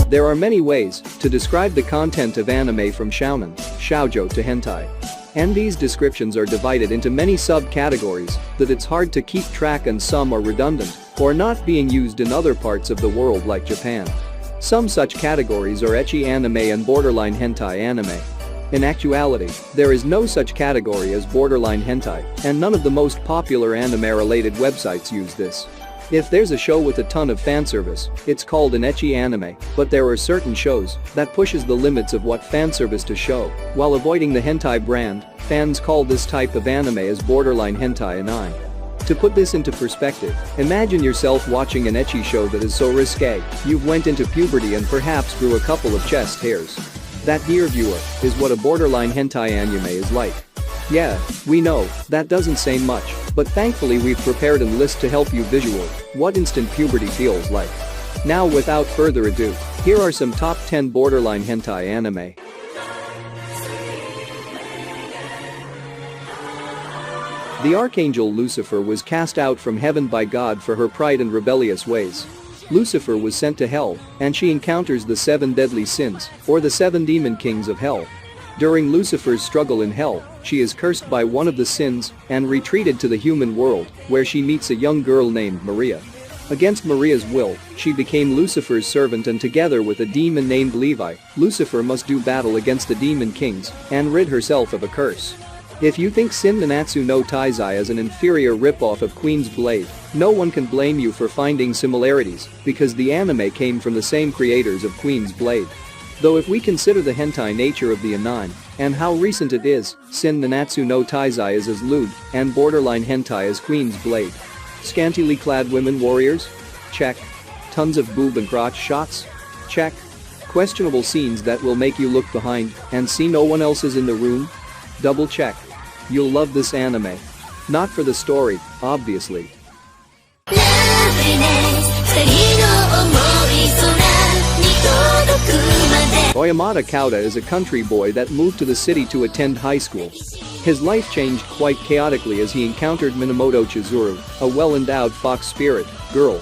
There are many ways to describe the content of anime, from shounen, shoujo to hentai. And these descriptions are divided into many subcategories that it's hard to keep track, and some are redundant or not being used in other parts of the world like Japan. Some such categories are ecchi anime and borderline hentai anime. In actuality, there is no such category as borderline hentai, and none of the most popular anime-related websites use this. If there's a show with a ton of fanservice, it's called an ecchi anime, but there are certain shows that pushes the limits of what fanservice to show, while avoiding the hentai brand. Fans call this type of anime as borderline hentai anime. To put this into perspective, imagine yourself watching an ecchi show that is so risque, you've went into puberty and perhaps grew a couple of chest hairs. That, dear viewer, is what a borderline hentai anime is like. Yeah, we know, that doesn't say much, but thankfully we've prepared a list to help you visual what instant puberty feels like. Now, without further ado, here are some top 10 borderline hentai anime. The archangel Lucifer was cast out from heaven by God for her pride and rebellious ways. Lucifer was sent to hell, and she encounters the 7 deadly sins, or the 7 demon kings of hell. During Lucifer's struggle in hell, she is cursed by one of the sins and retreated to the human world, where she meets a young girl named Maria. Against Maria's will, she became Lucifer's servant, and together with a demon named Levi, Lucifer must do battle against the demon kings and rid herself of a curse. If you think Sin Nanatsu no Taizai is an inferior ripoff of Queen's Blade, no one can blame you for finding similarities, because the anime came from the same creators of Queen's Blade. Though if we consider the hentai nature of the anime and how recent it is, Sin Nanatsu no Taizai is as lewd and borderline hentai as Queen's Blade. Scantily clad women warriors? Check. Tons of boob and crotch shots? Check. Questionable scenes that will make you look behind and see no one else is in the room? Double check. You'll love this anime. Not for the story, obviously. Oyamata Kauta is a country boy that moved to the city to attend high school. His life changed quite chaotically as he encountered Minamoto Chizuru, a well-endowed fox spirit girl.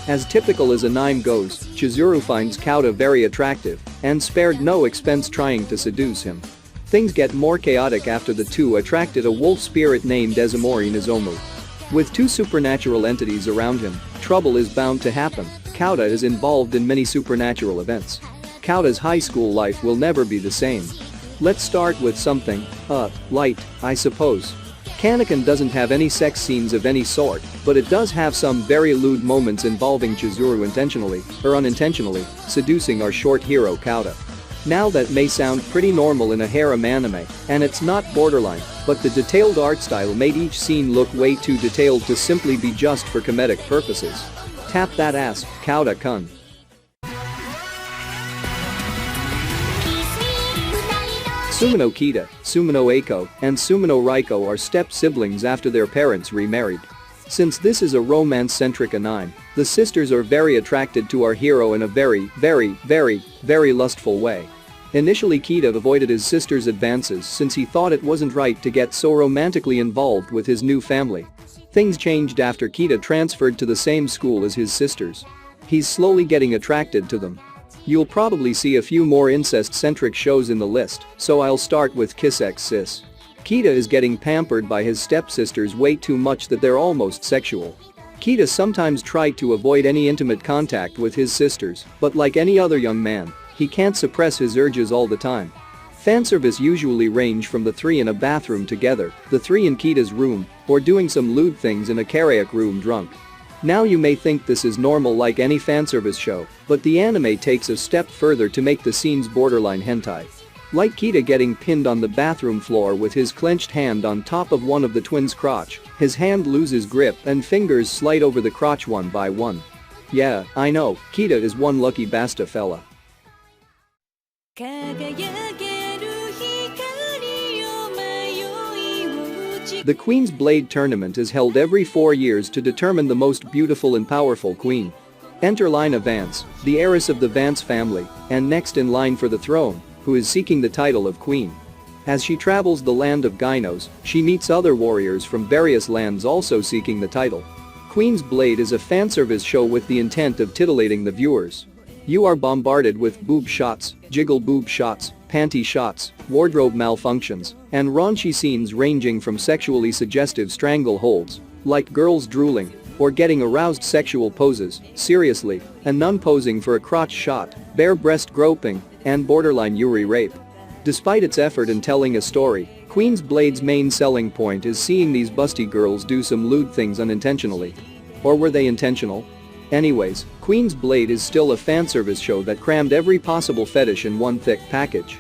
As typical as anime goes, Chizuru finds Kauta very attractive and spared no expense trying to seduce him. Things get more chaotic after the two attracted a wolf spirit named Ezumori Nozomu. With 2 supernatural entities around him, trouble is bound to happen. Kauta is involved in many supernatural events. Kauta's high school life will never be the same. Let's start with something light, I suppose. Kaneken doesn't have any sex scenes of any sort, but it does have some very lewd moments involving Chizuru intentionally, or unintentionally, seducing our short hero Kauta. Now that may sound pretty normal in a harem anime, and it's not borderline, but the detailed art style made each scene look way too detailed to simply be just for comedic purposes. Tap that ass, Kauta-kun. Sumino Kita, Sumino Eiko, and Sumino Raiko are step-siblings after their parents remarried. Since this is a romance-centric anime, the sisters are very attracted to our hero in a very lustful way. Initially, Kita avoided his sister's advances since he thought it wasn't right to get so romantically involved with his new family. Things changed after Kita transferred to the same school as his sisters. He's slowly getting attracted to them. You'll probably see a few more incest-centric shows in the list, so I'll start with Kiss X Sis. Kita is getting pampered by his stepsisters way too much that they're almost sexual. Kita sometimes tried to avoid any intimate contact with his sisters, but like any other young man, he can't suppress his urges all the time. Fanservice usually range from the 3 in a bathroom together, the 3 in Kita's room, or doing some lewd things in a karaoke room drunk. Now you may think this is normal like any fanservice show, but the anime takes a step further to make the scenes borderline hentai. Like Kita getting pinned on the bathroom floor with his clenched hand on top of one of the twins' crotch, his hand loses grip and fingers slide over the crotch one by one. Yeah, I know, Kita is one lucky basta fella. The Queen's Blade tournament is held every 4 years to determine the most beautiful and powerful queen. Enter Lina Vance, the heiress of the Vance family, and next in line for the throne, who is seeking the title of queen. As she travels the land of Gynos, she meets other warriors from various lands also seeking the title. Queen's Blade is a fanservice show with the intent of titillating the viewers. You are bombarded with boob shots, jiggle boob shots, panty shots, wardrobe malfunctions, and raunchy scenes ranging from sexually suggestive strangleholds, like girls drooling, or getting aroused sexual poses, seriously, a nun posing for a crotch shot, bare breast groping, and borderline Yuri rape. Despite its effort in telling a story, Queen's Blade's main selling point is seeing these busty girls do some lewd things unintentionally. Or were they intentional? Anyways, Queen's Blade is still a fanservice show that crammed every possible fetish in one thick package.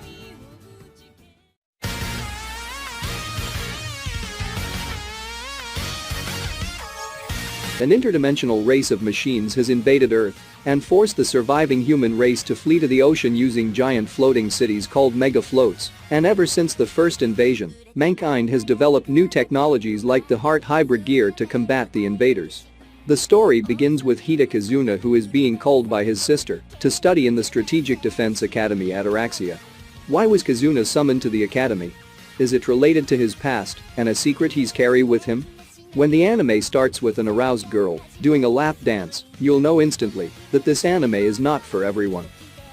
An interdimensional race of machines has invaded Earth and forced the surviving human race to flee to the ocean using giant floating cities called mega floats, and ever since the first invasion, mankind has developed new technologies like the Heart hybrid gear to combat the invaders. The story begins with Hida Kazuna, who is being called by his sister to study in the Strategic Defense Academy at Araxia. Why was Kazuna summoned to the academy? Is it related to his past and a secret he's carrying with him? When the anime starts with an aroused girl doing a lap dance, you'll know instantly that this anime is not for everyone.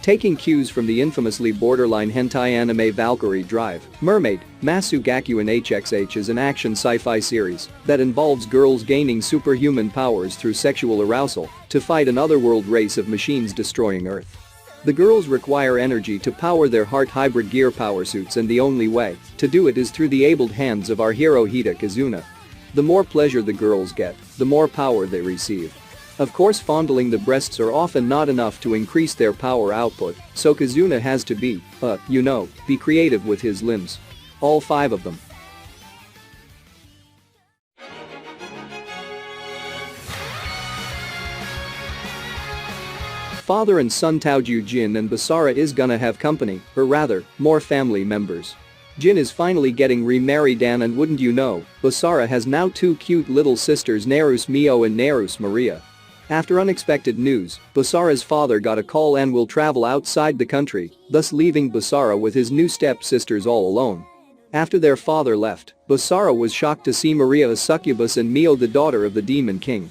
Taking cues from the infamously borderline hentai anime Valkyrie Drive, Mermaid, Masugakuen HXH is an action sci-fi series that involves girls gaining superhuman powers through sexual arousal to fight an otherworld race of machines destroying Earth. The girls require energy to power their Heart hybrid gear power suits, and the only way to do it is through the abled hands of our hero Hida Kazuna. The more pleasure the girls get, the more power they receive. Of course, fondling the breasts are often not enough to increase their power output, so Kazuna has to be creative with his limbs. All 5 of them. Father and son Taoju Jin and Basara is gonna have company, or rather, more family members. Jin is finally getting remarried, and wouldn't you know, Basara has now 2 cute little sisters, Nerus Mio and Nerus Maria. After unexpected news, Basara's father got a call and will travel outside the country, thus leaving Basara with his new step-sisters all alone. After their father left, Basara was shocked to see Maria a succubus and Mio the daughter of the Demon King.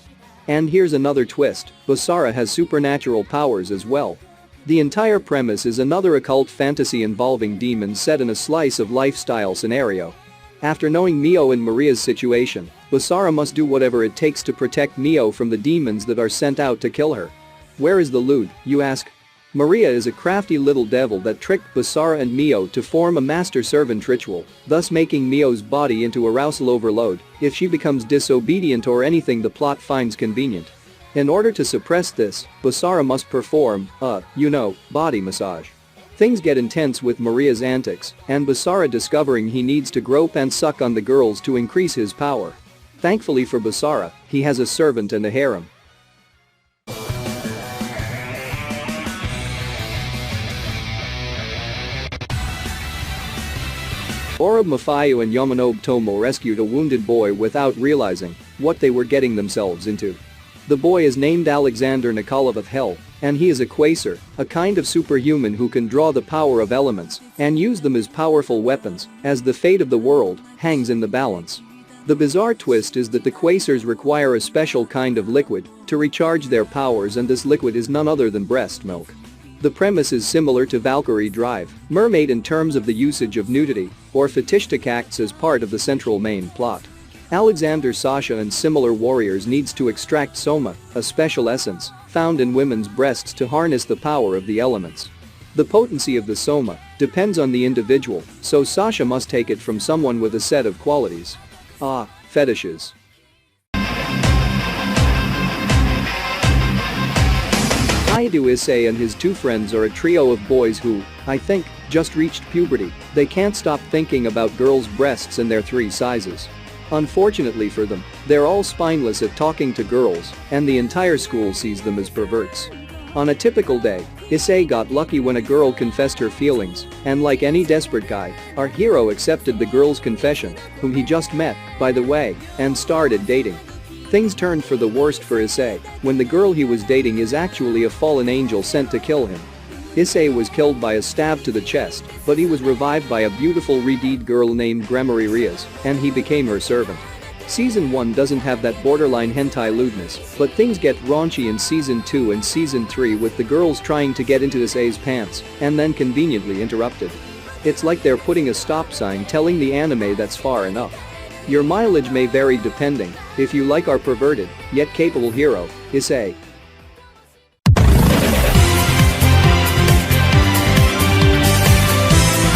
And here's another twist, Basara has supernatural powers as well. The entire premise is another occult fantasy involving demons set in a slice of lifestyle scenario. After knowing Mio and Maria's situation, Basara must do whatever it takes to protect Mio from the demons that are sent out to kill her. Where is the lewd, you ask? Maria is a crafty little devil that tricked Basara and Mio to form a master-servant ritual, thus making Mio's body into arousal overload if she becomes disobedient or anything the plot finds convenient. In order to suppress this, Basara must perform body massage. Things get intense with Maria's antics, and Basara discovering he needs to grope and suck on the girls to increase his power. Thankfully for Basara, he has a servant and a harem. Orob Mafayu and Yamanobe Tomo rescued a wounded boy without realizing what they were getting themselves into. The boy is named Alexander Nikolov of Hell, and he is a Quasar, a kind of superhuman who can draw the power of elements and use them as powerful weapons, as the fate of the world hangs in the balance. The bizarre twist is that the Quasars require a special kind of liquid to recharge their powers, and this liquid is none other than breast milk. The premise is similar to Valkyrie Drive, Mermaid in terms of the usage of nudity or fetishistic acts as part of the central main plot. Alexander Sasha and similar warriors needs to extract Soma, a special essence found in women's breasts to harness the power of the elements. The potency of the Soma depends on the individual, so Sasha must take it from someone with a set of qualities. Fetishes. Ayadu Issei and his 2 friends are a trio of boys who, I think, just reached puberty. They can't stop thinking about girls' breasts and their 3 sizes. Unfortunately for them, they're all spineless at talking to girls, and the entire school sees them as perverts. On a typical day, Issei got lucky when a girl confessed her feelings, and like any desperate guy, our hero accepted the girl's confession, whom he just met, by the way, and started dating. Things turned for the worst for Issei when the girl he was dating is actually a fallen angel sent to kill him. Issei was killed by a stab to the chest, but he was revived by a beautiful redeemed girl named Gremory Rias, and he became her servant. Season 1 doesn't have that borderline hentai lewdness, but things get raunchy in Season 2 and Season 3 with the girls trying to get into this A's pants and then conveniently interrupted. It's like they're putting a stop sign telling the anime that's far enough. Your mileage may vary depending if you like our perverted, yet capable hero, Issei.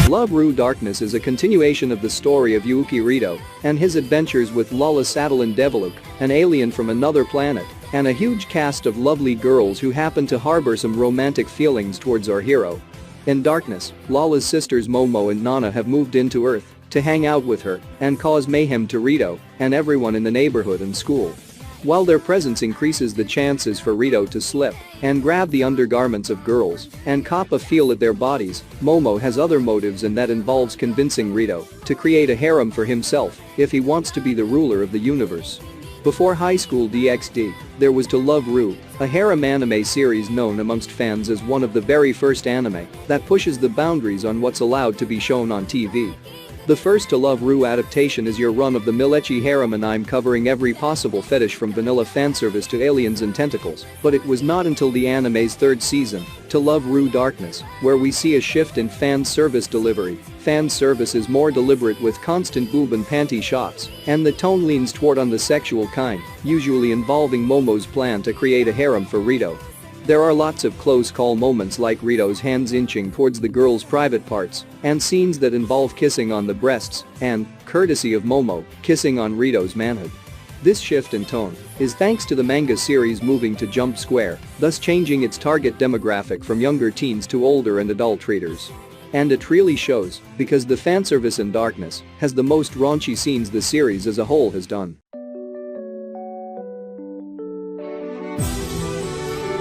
Love Ru Darkness is a continuation of the story of Yuuki Rito and his adventures with Lala Satellin Deviluk, an alien from another planet, and a huge cast of lovely girls who happen to harbor some romantic feelings towards our hero. In Darkness, Lala's sisters Momo and Nana have moved into Earth to hang out with her and cause mayhem to Rito and everyone in the neighborhood and school. While their presence increases the chances for Rito to slip and grab the undergarments of girls and cop a feel at their bodies, Momo has other motives, and that involves convincing Rito to create a harem for himself if he wants to be the ruler of the universe. Before High School DxD, there was To Love Ru, a harem anime series known amongst fans as one of the very first anime that pushes the boundaries on what's allowed to be shown on TV. The first To Love Ru adaptation is your run-of-the-mill ecchi harem anime covering every possible fetish from vanilla fanservice to aliens and tentacles, but it was not until the anime's third season, To Love Ru Darkness, where we see a shift in fan service delivery. Fan service is more deliberate with constant boob and panty shots, and the tone leans toward on the sexual kind, usually involving Momo's plan to create a harem for Rito. There are lots of close call moments like Rito's hands inching towards the girl's private parts, and scenes that involve kissing on the breasts, and, courtesy of Momo, kissing on Rito's manhood. This shift in tone is thanks to the manga series moving to Jump Square, thus changing its target demographic from younger teens to older and adult readers. And it really shows, because the fanservice in Darkness has the most raunchy scenes the series as a whole has done.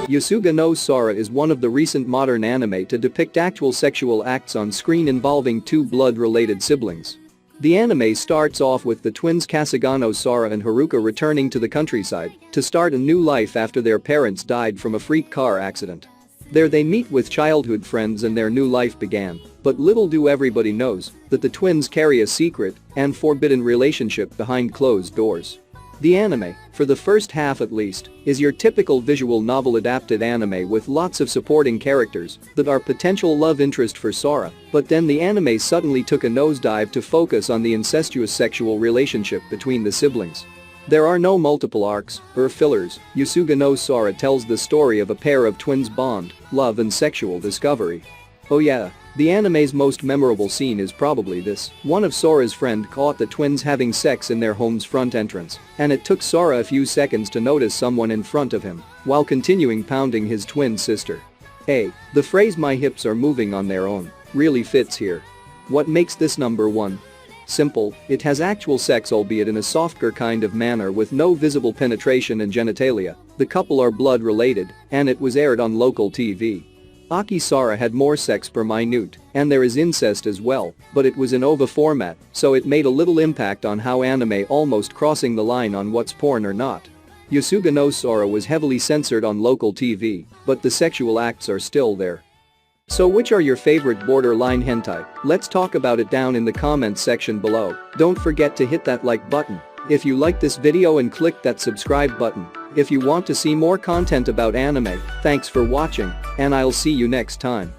Yasuga no Sora is one of the recent modern anime to depict actual sexual acts on screen involving two blood-related siblings. The anime starts off with the twins Kasagano Sora and Haruka returning to the countryside to start a new life after their parents died from a freak car accident. There they meet with childhood friends and their new life began, but little do everybody knows that the twins carry a secret and forbidden relationship behind closed doors. The anime, for the first half at least, is your typical visual novel adapted anime with lots of supporting characters that are potential love interest for Sora, but then the anime suddenly took a nosedive to focus on the incestuous sexual relationship between the siblings. There are no multiple arcs or fillers. Yasuga no Sora tells the story of a pair of twins' bond, love and sexual discovery. Oh yeah, the anime's most memorable scene is probably this. One of Sora's friend caught the twins having sex in their home's front entrance, and it took Sora a few seconds to notice someone in front of him, while continuing pounding his twin sister. Hey, the phrase "my hips are moving on their own" really fits here. What makes this number one? Simple, it has actual sex, albeit in a softer kind of manner with no visible penetration and genitalia. The couple are blood related, and it was aired on local TV. Aki Sora had more sex per minute, and there is incest as well, but it was in OVA format, so it made a little impact on how anime almost crossing the line on what's porn or not. Yasuga no Sora was heavily censored on local TV, but the sexual acts are still there. So which are your favorite borderline hentai? Let's talk about it down in the comments section below. Don't forget to hit that like button if you like this video and click that subscribe button if you want to see more content about anime. Thanks for watching, and I'll see you next time.